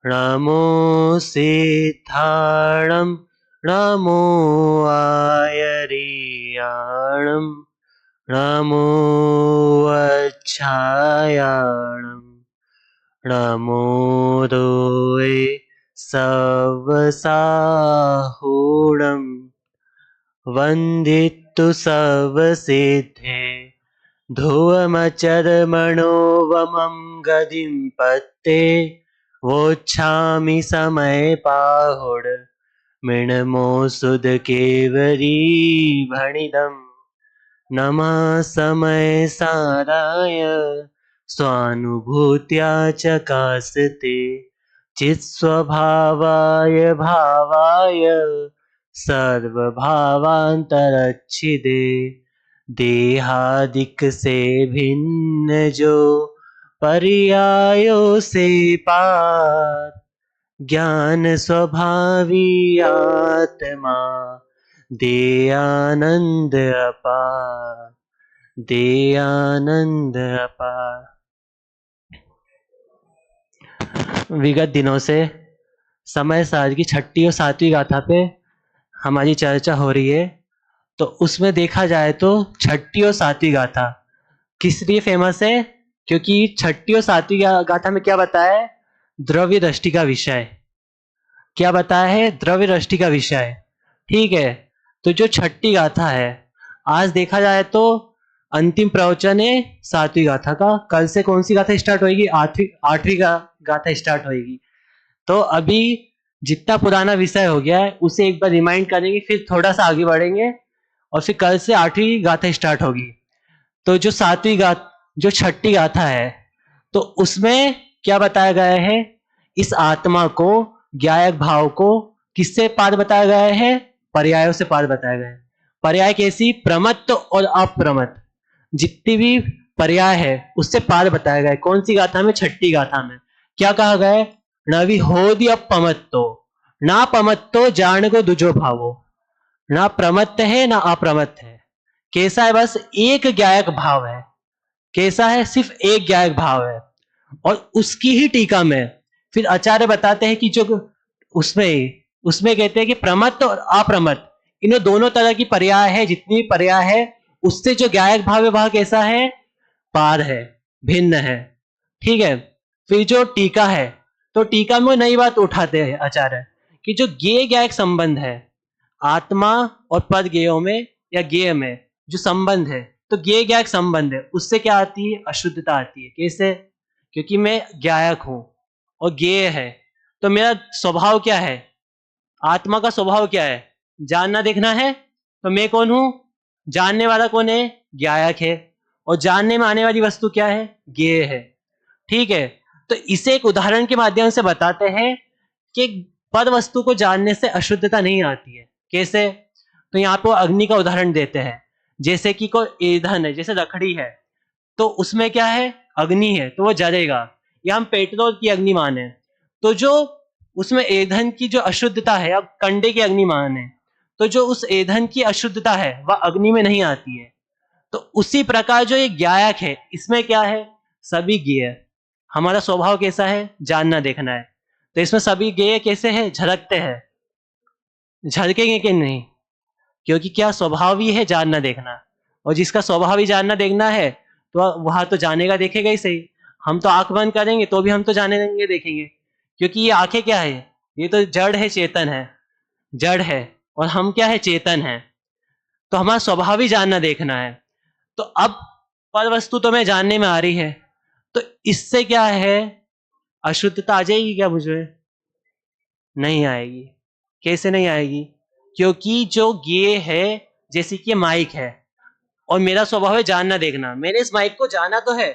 नमो सिद्धाणं नमो आयर्याणं नमो अच्छायाणं नमो दोये सवसाहूणं वन्दितु सर्वसिद्धे ध्रुवमचर्मणो वमं गदिं पत्ते वोच्छामि समय पाहुड मृण्मो सुदकेवरी भणिदं नमः समय साराय स्वानुभूत्या चकासते चित्स्वभावाय भावाय सर्वभावान्तरच्छिदे देहादिक से भिन्न जो पर्यायों से पार ज्ञान स्वभावी आत्मा दे आनंद अपार दे आनंद अपार। विगत दिनों से समय सार की छठी और सातवीं गाथा पे हमारी चर्चा हो रही है। तो उसमें देखा जाए तो छठी और सातवीं गाथा किस लिए फेमस है? क्योंकि छठी और सातवीं गाथा में क्या बताया है? द्रव्य दृष्टि का विषय। क्या बताया है? द्रव्य दृष्टि का विषय। ठीक है, तो जो छठी गाथा है, आज देखा जाए तो अंतिम प्रवचन है सातवीं गाथा का। कल से कौन सी गाथा स्टार्ट होगी? आठवीं गाथा स्टार्ट होगी। तो अभी जितना पुराना विषय हो गया है उसे एक बार रिमाइंड करेंगे, फिर थोड़ा सा आगे बढ़ेंगे और फिर कल से आठवीं गाथा स्टार्ट होगी। तो जो जो छठी गाथा है, तो उसमें क्या बताया गया है? इस आत्मा को, ज्ञायक भाव को किससे पार बताया गया है? पर्यायों से पार बताया गया है। पर्याय कैसी? प्रमत्त और अप्रमत्त, जितनी भी पर्याय है उससे पार बताया गया है। कौन सी गाथा में? छठी गाथा में। क्या कहा गया है? नवि होदि अपमत्तो ना पमत्तो जान को दुजो भावो। ना प्रमत्त है ना अप्रमत्त है। कैसा है? बस एक ज्ञायक भाव है। कैसा है? सिर्फ एक ज्ञायक भाव है। और उसकी ही टीका में फिर आचार्य बताते हैं कि जो उसमें कहते हैं कि प्रमत्त और अप्रमत्त, इन दोनों तरह की पर्याय है। जितनी पर्याय है उससे जो ज्ञायक भाव है वह कैसा है? पार है, भिन्न है। ठीक है, फिर जो टीका है, तो टीका में नई बात उठाते हैं आचार्य कि जो ज्ञेय ज्ञायक संबंध है आत्मा और पद ज्ञेयों में या ज्ञेय में जो संबंध है, तो ज्ञेय ज्ञायक संबंध है, उससे क्या आती है? अशुद्धता आती है। कैसे? क्योंकि मैं ज्ञायक हूं और ज्ञेय है, तो मेरा स्वभाव क्या है? आत्मा का स्वभाव क्या है? जानना देखना है। तो मैं कौन हूं? जानने वाला कौन है? ज्ञायक है। और जानने में आने वाली वस्तु क्या है? ज्ञेय है। ठीक है, तो इसे एक उदाहरण के माध्यम से बताते हैं कि पद वस्तु को जानने से अशुद्धता नहीं आती है। कैसे? तो यहाँ पे अग्नि का उदाहरण देते हैं। जैसे कि कोई ईंधन है, जैसे लकड़ी है, तो उसमें क्या है? अग्नि है, तो वो जलेगा। या हम पेट्रोल की अग्नि माने, तो जो उसमें ईंधन की जो अशुद्धता है, अब कंडे की अग्नि माने, तो जो उस ईंधन की अशुद्धता है वह अग्नि में नहीं आती है। तो उसी प्रकार जो ये ज्ञायक है, इसमें क्या है? सभी ज्ञेय। हमारा स्वभाव कैसा है? जानना देखना है। तो इसमें सभी ज्ञेय कैसे है? झलकते हैं। झलकेंगे कि नहीं? क्योंकि क्या स्वभाव ही है जानना देखना, और जिसका स्वभाव ही जानना देखना है तो वह तो जानेगा देखेगा ही सही। हम तो आंख बंद करेंगे तो भी हम तो जानेंगे देखेंगे, क्योंकि ये आंखें क्या है? ये तो जड़ है, चेतन है। जड़ है और हम क्या है? चेतन है। तो हमारा स्वभाव ही जानना देखना है। तो अब पर वस्तु तो मैं जानने में आ रही है, तो इससे क्या है? अशुद्धता आ जाएगी क्या मुझे? नहीं आएगी। कैसे नहीं आएगी? क्योंकि जो ज्ञेय है, जैसे कि माइक है और मेरा स्वभाव है जानना देखना, मैंने इस माइक को जाना तो है,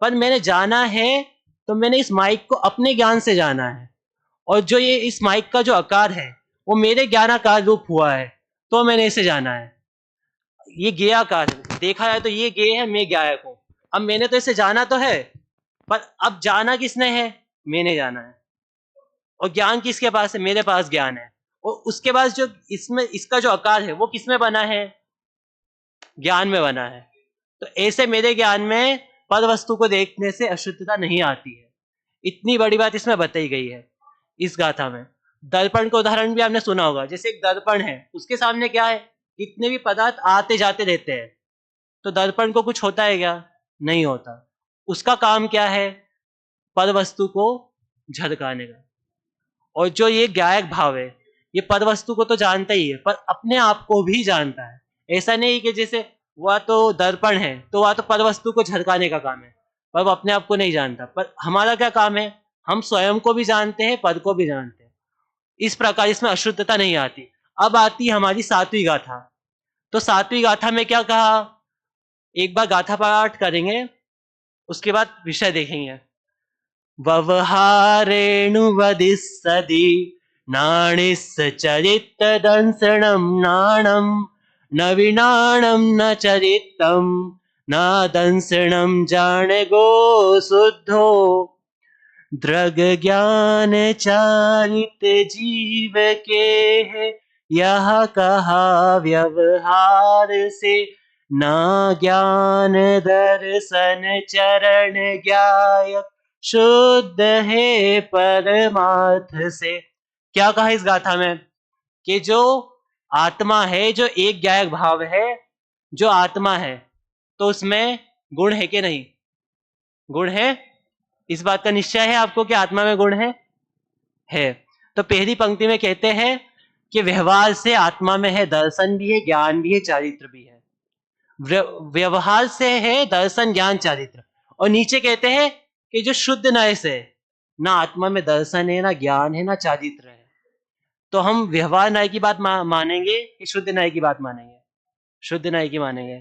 पर मैंने जाना है तो मैंने इस माइक को अपने ज्ञान से जाना है। और जो ये इस माइक का जो आकार है वो मेरे ज्ञानाकार रूप हुआ है, तो मैंने इसे जाना है। ये ज्ञेयाकार है। देखा जाए तो ये ज्ञेय है, मैं ज्ञायक हूं। अब मैंने तो इसे जाना तो है, पर अब जाना किसने है? मैंने जाना है। और ज्ञान किसके पास है? मेरे पास ज्ञान है। और उसके बाद जो इसमें इसका जो आकार है वो किसमें बना है? ज्ञान में बना है। तो ऐसे मेरे ज्ञान में पद वस्तु को देखने से अशुद्धता नहीं आती है। इतनी बड़ी बात इसमें बताई गई है इस गाथा में। दर्पण का उदाहरण भी आपने सुना होगा, जैसे एक दर्पण है, उसके सामने क्या है, कितने भी पदार्थ आते जाते रहते हैं, तो दर्पण को कुछ होता है क्या? नहीं होता। उसका काम क्या है? पर वस्तु को झलकाने का। और जो ये गायक भाव है, ये पर वस्तु को तो जानता ही है, पर अपने आप को भी जानता है। ऐसा नहीं कि जैसे वह तो दर्पण है तो वह तो पर वस्तु को झलकाने का काम है, पर वो अपने आप को नहीं जानता। पर हमारा क्या काम है? हम स्वयं को भी जानते हैं, पद को भी जानते हैं। इस प्रकार इसमें अशुद्धता नहीं आती। अब आती है हमारी सातवीं गाथा। तो सातवीं गाथा में क्या कहा? एक बार गाथा पाठ करेंगे, उसके बाद विषय देखेंगे। व्यवहारेणुवदिस्सदि नाणिस्य चरित्रदंसनं नाणं न विनाणं न चरित्रं न दंसनं जाणगो शुद्धो दृग ज्ञान चारित जीव के है यह कहा व्यवहार से ना ज्ञान दर्शन चरण ज्ञाय शुद्ध है परमार्थ से। क्या कहा इस गाथा में? कि जो आत्मा है, जो एक ज्ञायक भाव है, जो आत्मा है, तो उसमें गुण है कि नहीं? गुण है। इस बात का निश्चय है आपको कि आत्मा में गुण है। तो पहली पंक्ति में कहते हैं कि व्यवहार से आत्मा में है, दर्शन भी है, ज्ञान भी है, चारित्र भी है। व्यवहार से है दर्शन, ज्ञान, चारित्र। और नीचे कहते हैं कि जो शुद्ध नय से, ना आत्मा में दर्शन है, ना ज्ञान है, ना चारित्र है। तो हम व्यवहार न्याय की बात मानेंगे कि शुद्ध न्याय की बात मानेंगे? शुद्ध न्याय की मानेंगे।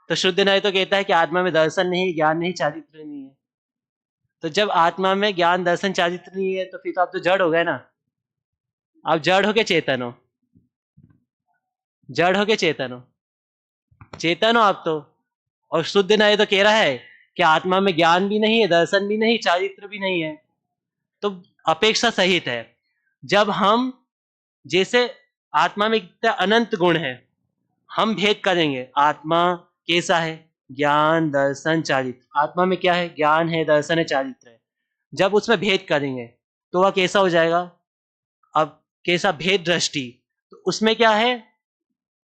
तो शुद्ध न्याय तो कहता है कि आत्मा में दर्शन नहीं, ज्ञान नहीं, चारित्र नहीं है। तो जब आत्मा में ज्ञान, दर्शन, चारित्र नहीं है, तो फिर तो आप तो जड़ हो गए ना। आप जड़ हो के चेतन हो, जड़ हो के चेतन हो, चेतन हो आप तो। और शुद्ध न्याय तो कह रहा है कि आत्मा में ज्ञान भी नहीं है, दर्शन भी नहीं, चारित्र भी नहीं है। तो अपेक्षा सहित है। जब हम जैसे आत्मा में कितने अनंत गुण है, हम भेद करेंगे आत्मा कैसा है, ज्ञान, दर्शन, चारित्र। आत्मा में क्या है? ज्ञान है, दर्शन है, चारित्र है। जब उसमें भेद करेंगे तो वह कैसा हो जाएगा? अब कैसा? भेद दृष्टि। तो उसमें क्या है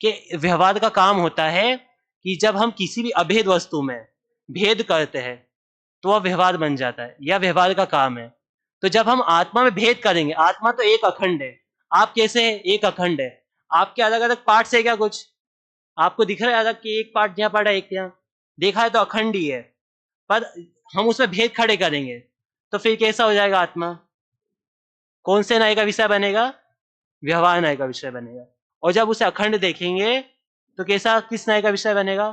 कि व्यवहार का काम होता है कि जब हम किसी भी अभेद वस्तु में भेद करते हैं तो वह व्यवहार बन जाता है, यह व्यवहार का काम है। तो जब हम आत्मा में भेद करेंगे, आत्मा तो एक अखंड है। आप कैसे है? एक अखंड है। आपके अलग अलग पार्ट्स है क्या? कुछ आपको दिख रहा है अलग कि एक पार्ट यहाँ पड़ा है, एक यहाँ देखा है, तो अखंड ही है। पर हम उसमें भेद खड़े करेंगे तो फिर कैसा हो जाएगा? आत्मा कौन से न्याय का विषय बनेगा? व्यवहार न्याय का विषय बनेगा। और जब उसे अखंड देखेंगे तो कैसा, किस न्याय का विषय बनेगा?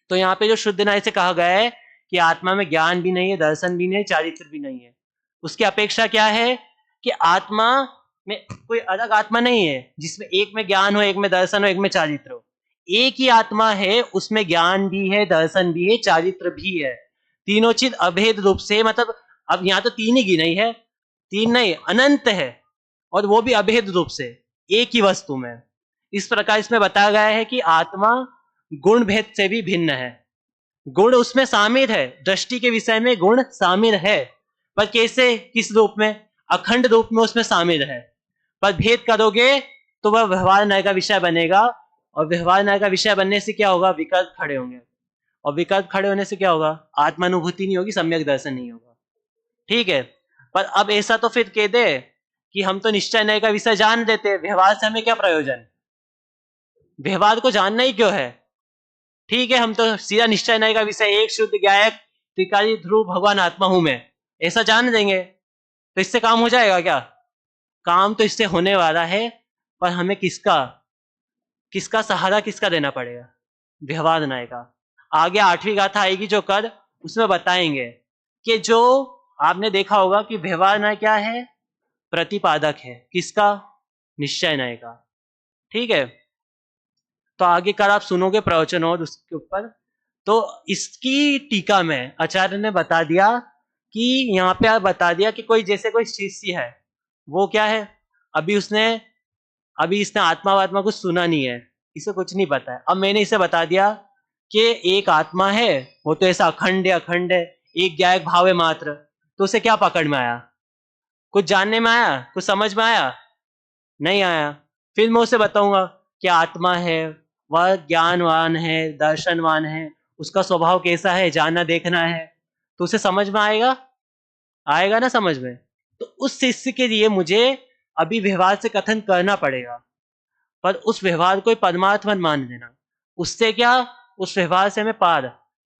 तो यहाँ पे जो शुद्ध न्याय से कहा गया है कि आत्मा में ज्ञान भी नहीं है, दर्शन भी नहीं है, चारित्र भी नहीं है, उसकी अपेक्षा क्या है कि आत्मा में कोई अलग आत्मा नहीं है जिसमें एक में ज्ञान हो, एक में दर्शन हो, एक में चारित्र हो। एक ही आत्मा है, उसमें ज्ञान भी है, दर्शन भी है, चारित्र भी है। तीनों चीज अभेद रूप से, मतलब अब यहाँ तो तीन ही गिनाई है, तीन नहीं, अनंत है, और वो भी अभेद रूप से एक ही वस्तु में। इस प्रकार इसमें बताया गया है कि आत्मा गुण भेद से भी भिन्न है। गुण उसमें शामिल है, दृष्टि के विषय में गुण शामिल है, पर कैसे, किस रूप में? अखंड रूप में उसमें शामिल है। पर भेद करोगे तो वह व्यवहार न्याय का विषय बनेगा, और व्यवहार न्याय का विषय बनने से क्या होगा? विकल्प खड़े होंगे, और विकल्प खड़े होने से क्या होगा? आत्मानुभूति नहीं होगी, सम्यक दर्शन नहीं होगा। ठीक है। पर अब ऐसा तो फिर कह दे कि हम तो निश्चय न्याय का विषय जान देते हैं, व्यवहार से हमें क्या प्रयोजन? व्यवहार को जानना ही क्यों है? ठीक है, हम तो सीधा निश्चय न्याय का विषय एक शुद्ध गायक त्रिकाली ध्रुव भगवान आत्मा हूं मैं, ऐसा जान देंगे तो इससे काम हो जाएगा क्या? काम तो इससे होने वाला है, पर हमें किसका किसका सहारा, किसका देना पड़ेगा? व्यवहार न्याय का। आगे आठवीं गाथा आएगी जो कल, उसमें बताएंगे कि जो आपने देखा होगा कि व्यवहार न्याय क्या है? प्रतिपादक है किसका? निश्चय न्याय का। ठीक है। तो आगे कल आप सुनोगे प्रवचन और उसके ऊपर। तो इसकी टीका में आचार्य ने बता दिया कि यहाँ पे आप बता दिया कि कोई जैसे कोई शिष्य है, वो क्या है, अभी इसने आत्मा कुछ सुना नहीं है, इसे कुछ नहीं पता है। अब मैंने इसे बता दिया कि एक आत्मा है, वो तो ऐसा अखंड है, एक ज्ञायक भाव है मात्र। तो उसे क्या पकड़ में आया? कुछ जानने में आया? कुछ समझ में आया? नहीं आया। फिर मैं उसे बताऊंगा कि आत्मा है, वह ज्ञानवान है, दर्शनवान है, उसका स्वभाव कैसा है, जानना देखना है, तो उसे समझ में आएगा? आएगा ना समझ में? तो उस शिष्य के लिए मुझे अभी व्यवहार से कथन करना पड़ेगा, पर उस व्यवहार को परमात्मा मान लेना। उससे क्या, उस व्यवहार से हमें पार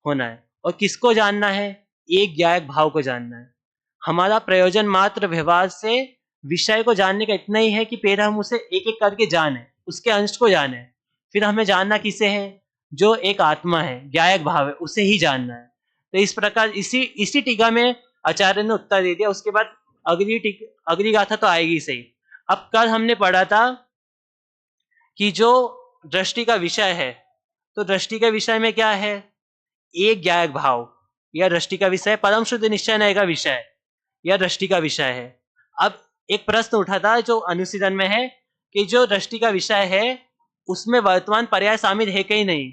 होना है। और किसको जानना है? एक ज्ञायक भाव को जानना है। हमारा प्रयोजन मात्र व्यवहार से विषय को जानने का इतना ही है कि पहले हम उसे एक एक करके जाने, उसके अंश को जाने। फिर हमें जानना किसे है? जो एक आत्मा है, ज्ञायक भाव है, उसे ही जानना है। तो इस प्रकार इसी इसी टीका में आचार्य ने उत्तर दे दिया। उसके बाद अगली गाथा तो आएगी सही। अब कल हमने पढ़ा था कि जो दृष्टि का विषय है, तो दृष्टि के विषय में क्या है? एक ज्ञायक भाव, यह दृष्टि का विषय, परम शुद्ध निश्चय नय का विषय, यह दृष्टि का विषय है। अब एक प्रश्न उठा था जो अनुशीलन में है कि जो दृष्टि का विषय है उसमें वर्तमान पर्याय शामिल है कि नहीं?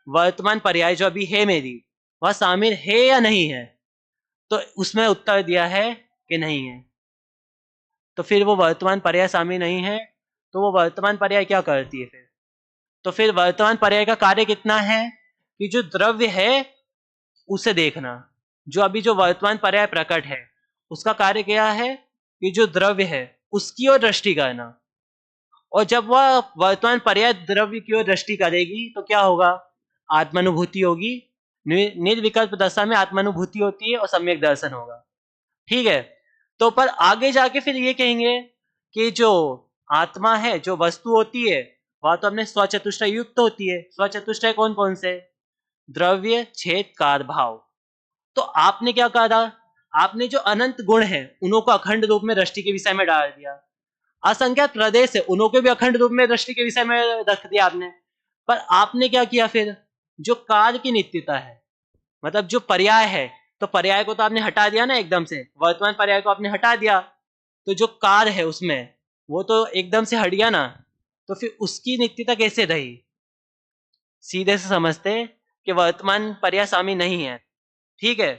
वर्तमान पर्याय जो अभी है मेरी, वह शामिल है या नहीं है? तो उसमें उत्तर दिया है कि नहीं है। तो फिर वो वर्तमान पर्याय शामिल नहीं है, तो वो वर्तमान पर्याय क्या करती है फिर? तो फिर वर्तमान पर्याय का कार्य कितना है कि जो द्रव्य है उसे देखना। जो अभी जो वर्तमान पर्याय प्रकट है उसका कार्य क्या है कि जो द्रव्य है उसकी ओर दृष्टि करना। और जब वह वर्तमान पर्याय द्रव्य की ओर दृष्टि करेगी तो क्या होगा? आत्मानुभूति होगी। निर्विकल्प दशा में आत्मानुभूति होती है और सम्यक दर्शन होगा। ठीक है। तो पर आगे जाके फिर ये कहेंगे कि जो आत्मा है, जो वस्तु होती है, वह तो अपने स्वचतुष्टय युक्त होती है। स्वचतुष्टय कौन कौन से? द्रव्य, छेद, कार, भाव। तो आपने क्या कहा? आपने जो अनंत गुण है उनको को अखंड रूप में दृष्टि के विषय में डाल दिया। असंख्यात प्रदेश है उनको को भी अखंड रूप में दृष्टि के विषय में रख दिया आपने। पर आपने क्या किया फिर? जो कार्य की नित्यता है, मतलब जो पर्याय है, तो पर्याय को तो आपने हटा दिया ना एकदम से, वर्तमान पर्याय को आपने हटा दिया। तो जो कार्य है उसमें वो तो एकदम से हट गया ना। तो फिर उसकी नित्यता कैसे रही? सीधे से समझते कि वर्तमान पर्याय शामिल नहीं है। ठीक है,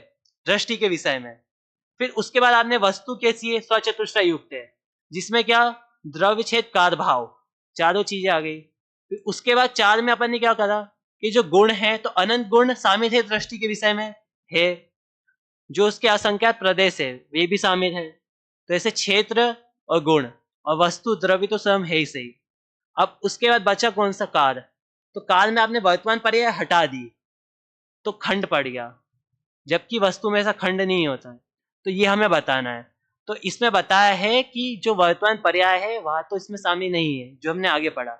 दृष्टि के विषय में। फिर उसके बाद आपने वस्तु कैसी है? स्वचतुष्टय युक्त है, जिसमें क्या? द्रव्य, छेद, कार, भाव, चारों चीजें आ गई। फिर उसके बाद चार में अपन ने क्या करा कि जो गुण है, तो अनंत गुण शामिल है दृष्टि के विषय में है। जो उसके असंख्यात प्रदेश है वे भी शामिल है। तो ऐसे क्षेत्र और गुण और वस्तु द्रव्य तो स्वयं है ही सही। अब उसके बाद बचा कौन सा? कार। तो कार में आपने वर्तमान पर्याय हटा दी तो खंड पड़ गया, जबकि वस्तु में ऐसा खंड नहीं होता है। तो ये हमें बताना है। तो इसमें बताया है कि जो वर्तमान पर्याय है वह तो इसमें शामिल नहीं है, जो हमने आगे पढ़ा।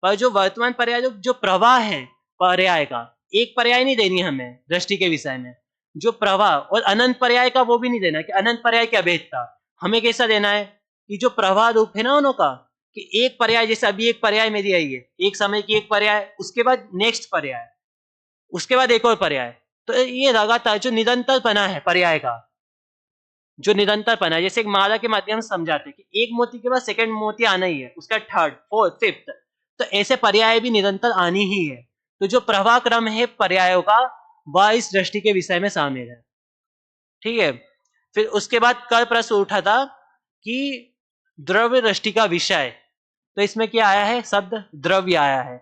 पर जो वर्तमान पर्याय, जो प्रवाह है पर्याय का, एक पर्याय नहीं देनी हमें दृष्टि के विषय में। जो प्रवाह और अनंत पर्याय का वो भी नहीं देना कि अनंत पर्याय की अभेदता। हमें कैसा देना है कि जो प्रवाह रूप है ना उनका, कि एक पर्याय, जैसे अभी एक पर्याय मेरी आई है, एक समय की एक पर्याय, उसके बाद नेक्स्ट पर्याय, उसके बाद एक और पर्याय। तो ये लगातार जो निरंतरपना है पर्याय का, जो निरंतरपना है, जैसे एक माला के माध्यम से समझाते हैं कि एक मोती के बाद सेकंड मोती आना ही है, उसका थर्ड, फोर्थ, फिफ्थ। तो ऐसे पर्याय भी निरंतर आनी ही है। तो जो प्रवाह क्रम है पर्यायों का, वह इस दृष्टि के विषय में शामिल है। ठीक है। फिर उसके बाद कल प्रश्न उठा था कि द्रव्य दृष्टि का विषय, तो इसमें क्या आया है? शब्द द्रव्य आया है।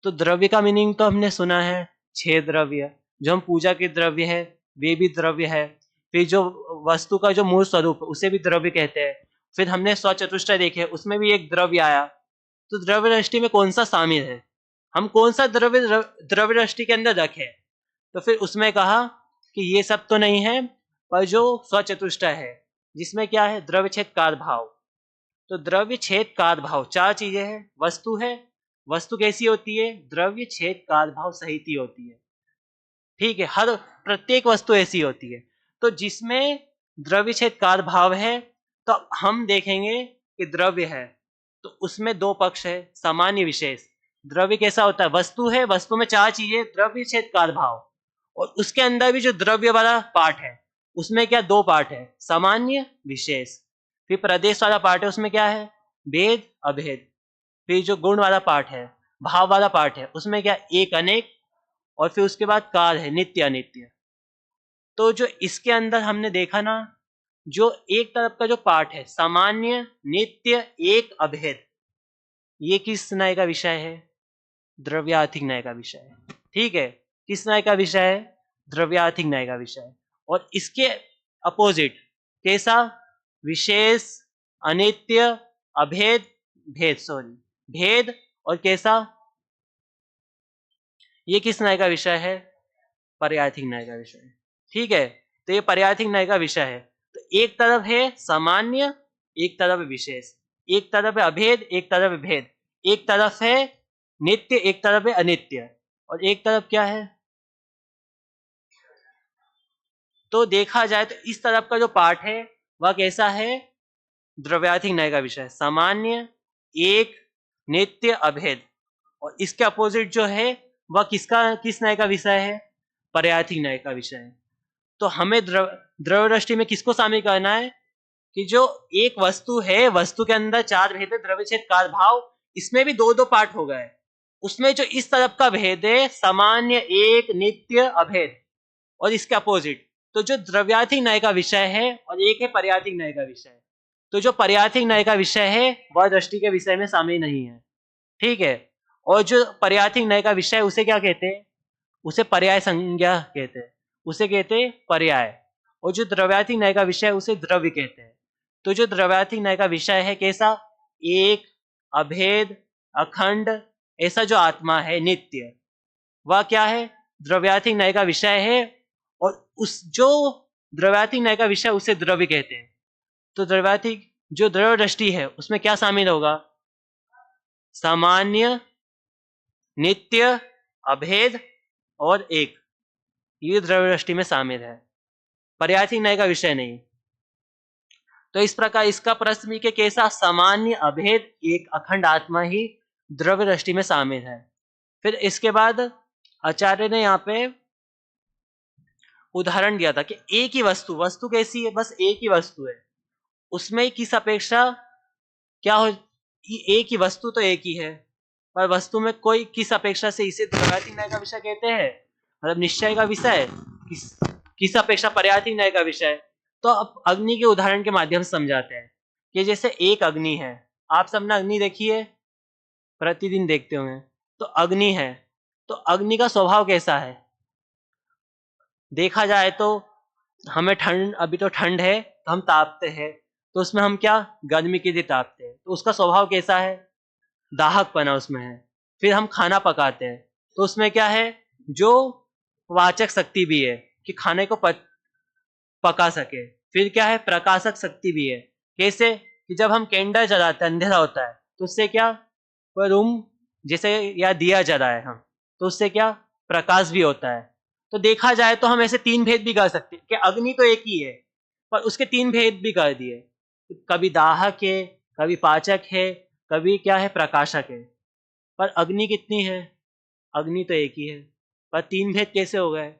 तो द्रव्य का मीनिंग तो हमने सुना है, छह द्रव्य। जो हम पूजा के द्रव्य है वे भी द्रव्य है। फिर जो वस्तु का जो मूल स्वरूप उसे भी द्रव्य कहते हैं। फिर हमने स्वचतुष्टय देखे, उसमें भी एक द्रव्य आया। तो द्रव्य दृष्टि में कौन सा शामिल है, हम कौन सा द्रव्य दृष्टि के अंदर रखे? तो फिर उसमें कहा कि ये सब तो नहीं है, पर जो स्वचतुष्टय है जिसमें क्या है? द्रव्य, छेद, कार, भाव। तो द्रव्य, छेद, कार, भाव चार चीजें हैं। वस्तु है, वस्तु कैसी होती है? द्रव्य, छेद, कार, भाव सहित ही होती है। ठीक है, हर प्रत्येक वस्तु ऐसी होती है। तो जिसमें द्रव्य, छेद, कार, भाव है, तो हम देखेंगे कि द्रव्य है तो उसमें दो पक्ष है, सामान्य, विशेष। द्रव्य कैसा होता है? वस्तु है, वस्तु में चार चीजें, द्रव्य, छेद, कार, भाव। और उसके अंदर भी जो द्रव्य वाला पार्ट है उसमें क्या? दो पार्ट है, सामान्य, विशेष। फिर प्रदेश वाला पार्ट है, उसमें क्या है? भेद, अभेद। फिर जो गुण वाला पार्ट है, भाव वाला पार्ट है, उसमें क्या? एक, अनेक। और फिर उसके बाद काल है, नित्य, अनित्य। तो जो इसके अंदर हमने देखा ना, जो एक तरफ का जो पार्ट है सामान्य, नित्य, एक, अभेद, ये किस न्याय का विषय है? द्रव्यार्थिक न्याय का विषय है। ठीक है, किस न्याय का विषय है? द्रव्यार्थिक न्याय का विषय है। और इसके अपोजिट कैसा? विशेष, अनित्य, अभेद, भेद, सॉरी भेद, और कैसा? ये किस न्याय का विषय है? पर्यायर्थिक न्याय का विषय है। ठीक है, तो ये पर्यायर्थिक न्याय का विषय है। तो एक तरफ है सामान्य, एक तरफ है विशेष, एक तरफ है अभेद, एक तरफ है भेद, एक तरफ है नित्य, एक तरफ है अनित्य, और एक तरफ क्या है? तो देखा जाए तो इस तरफ का जो पार्ट है वह कैसा है? द्रव्यार्थिक न्याय का विषय, सामान्य, एक, नित्य, अभेद। और इसके अपोजिट जो है वह किस न्याय का विषय है? पर्यायर्थिक न्याय का विषय है। तो हमें द्रव्य दृष्टि में किसको शामिल करना है? कि जो एक वस्तु है, वस्तु के अंदर चार भेद है, द्रव्य छेद काल भाव, इसमें भी दो दो पार्ट हो गए। उसमें जो इस तरफ का भेद है सामान्य, एक, नित्य, अभेद, और इसके अपोजिट तो जो द्रव्यार्थिक न्याय का विषय है, और एक है पर्यायर्थिक न्याय का विषय। तो जो पर्यायर्थिक न्याय का विषय है वह दृष्टि के विषय में शामिल नहीं है। ठीक है, और जो पर्यायर्थिक न्याय का विषय उसे क्या कहते हैं? उसे पर्याय संज्ञा कहते हैं, उसे कहते हैं पर्याय। और जो द्रव्यार्थिक न्याय का विषय उसे द्रव्य कहते हैं। तो जो द्रव्यार्थिक न्याय का विषय है कैसा? एक, अभेद, अखंड, ऐसा जो आत्मा है नित्य, वह क्या है? द्रव्यार्थिक न्याय का विषय है। और उस जो द्रव्यार्थिक न्याय का विषय उसे द्रव्य कहते हैं। तो द्रव्यार्थिक जो द्रव्य दृष्टि है उसमें क्या शामिल होगा? सामान्य, नित्य, अभेद और एक, ये द्रव्य दृष्टि में शामिल है, पर्यायर्थिक न्याय का विषय नहीं। तो इस प्रकार इसका प्रश्न के कैसा? सामान्य, अभेद, एक, अखंड आत्मा ही द्रव्य दृष्टि में शामिल है। फिर इसके बाद आचार्य ने यहाँ पे उदाहरण दिया था कि एक ही वस्तु कैसी है? बस एक ही वस्तु है, उसमें किस अपेक्षा क्या हो? एक ही वस्तु तो एक ही है, पर वस्तु में कोई किस अपेक्षा से, इसे द्रव्यार्थिक न्याय का विषय कहते हैं, मतलब निश्चय का विषय, किस अपेक्षा? पर्यायर्थिक न्याय का विषय। तो अब अग्नि के उदाहरण के माध्यम से समझाते हैं कि जैसे एक अग्नि है, आप सबने अग्नि देखी है, प्रतिदिन देखते होंगे। तो अग्नि है, तो अग्नि का स्वभाव कैसा है? देखा जाए तो हमें ठंड, अभी तो ठंड है तो हम तापते हैं, तो उसमें हम क्या? गर्मी के लिए तापते हैं। तो उसका स्वभाव कैसा है? दाहकपना उसमें है। फिर हम खाना पकाते हैं, तो उसमें क्या है? जो वाचक शक्ति भी है कि खाने को पका सके। फिर क्या है? प्रकाशक शक्ति भी है। कैसे? कि जब हम कैंडल जलाते हैं, अंधेरा होता है, तो उससे क्या? कोई रूम जैसे या दिया जलाए हम, तो उससे क्या? प्रकाश भी होता है। तो देखा जाए तो हम ऐसे तीन भेद भी कर सकते हैं कि अग्नि तो एक ही है, पर उसके तीन भेद भी कर दिए। कभी दाहक है, कभी पाचक है, कभी क्या है? प्रकाशक है। पर अग्नि कितनी है? अग्नि तो एक ही है, पर तीन भेद कैसे हो गए?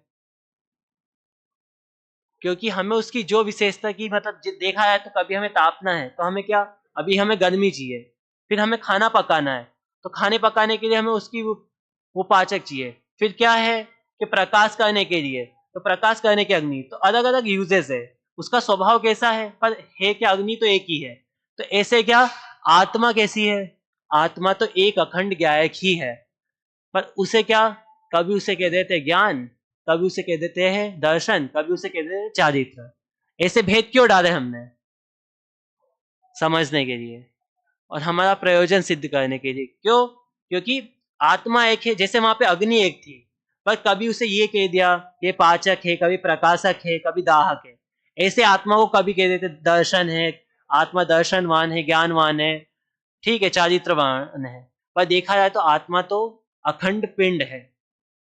क्योंकि हमें उसकी जो विशेषता की, मतलब देखा है तो कभी हमें तापना है तो हमें क्या? अभी हमें गर्मी चाहिए। फिर हमें खाना पकाना है, तो खाने पकाने के लिए हमें उसकी वो पाचक चाहिए। फिर क्या है कि प्रकाश करने के लिए, तो प्रकाश करने की अग्नि। तो अलग अलग यूजेस है, उसका स्वभाव कैसा है, पर है कि अग्नि तो एक ही है। तो ऐसे क्या? आत्मा कैसी है? आत्मा तो एक अखंड ज्ञायक ही है, पर उसे क्या? कभी उसे कह देते ज्ञान, कभी उसे कह देते हैं दर्शन, कभी उसे कह देते हैं चारित्र। ऐसे भेद क्यों डाले हमने? समझने के लिए और हमारा प्रयोजन सिद्ध करने के लिए। क्यों? क्योंकि आत्मा एक है, जैसे वहां पे अग्नि एक थी, पर कभी उसे ये कह दिया ये पाचक है, कभी प्रकाशक है, कभी दाहक है। ऐसे आत्मा को कभी कह देते दर्शन है, आत्मा दर्शनवान है, ज्ञानवान है, ठीक है, चारित्रवान है। पर देखा जाए तो आत्मा तो अखंड पिंड है,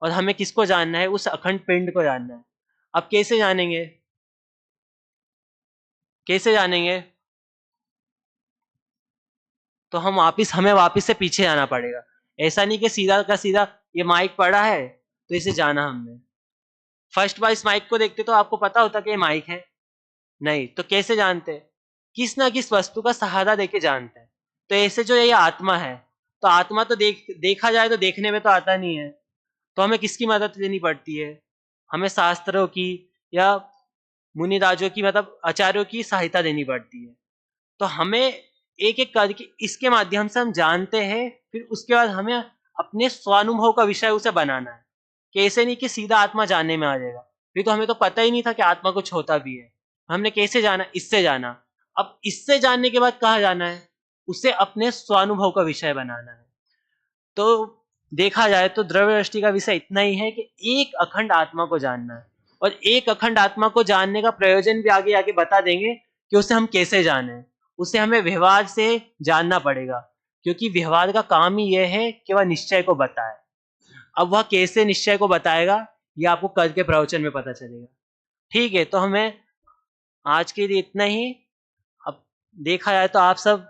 और हमें किसको जानना है? उस अखंड पिंड को जानना है। अब कैसे जानेंगे? कैसे जानेंगे? तो हमें वापस से पीछे आना पड़ेगा। ऐसा नहीं कि सीधा का सीधा ये माइक पड़ा है तो इसे जाना हमने। फर्स्ट बार इस माइक को देखते तो आपको पता होता कि ये माइक है? नहीं। तो कैसे जानते? किस ना किस वस्तु का सहारा देके जानते हैं। तो ऐसे जो ये आत्मा है, तो आत्मा तो देखा जाए तो देखने में तो आता नहीं है, तो हमें किसकी मदद लेनी पड़ती है? हमें शास्त्रों की, या मुनिराजों की मतलब आचार्यों की सहायता लेनी पड़ती है। तो हमें एक एक करके इसके माध्यम से हम जानते हैं, फिर उसके बाद हमें अपने स्वानुभव का विषय उसे बनाना है। कैसे नहीं कि सीधा आत्मा जानने में आ जाएगा, फिर तो हमें तो पता ही नहीं था कि आत्मा कुछ होता भी है। हमने कैसे जाना, इससे जाना। अब इससे जानने के बाद कहाँ जाना है, उसे अपने स्वानुभव का विषय बनाना है। तो देखा जाए तो द्रव्य दृष्टि का विषय इतना ही है कि एक अखंड आत्मा को जानना है, और एक अखंड आत्मा को जानने का प्रयोजन भी आगे आगे बता देंगे कि उसे हम कैसे जाने। उसे हमें व्यवहार से जानना पड़ेगा, क्योंकि व्यवहार का काम ही यह है कि वह निश्चय को बताए। अब वह कैसे निश्चय को बताएगा, यह आपको कल के प्रवचन में पता चलेगा। ठीक है, तो हमें आज के लिए इतना ही। अब देखा जाए तो आप सब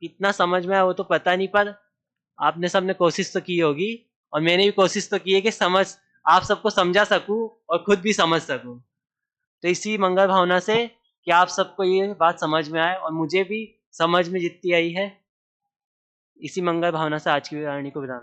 इतना समझ में आया वो तो पता नहीं, पर आपने सबने कोशिश तो की होगी, और मैंने भी कोशिश तो की है कि समझ आप सबको समझा सकूं और खुद भी समझ सकूं। तो इसी मंगल भावना से कि आप सबको ये बात समझ में आए और मुझे भी समझ में जितनी आई है, इसी मंगल भावना से आज की वाणी को विराम।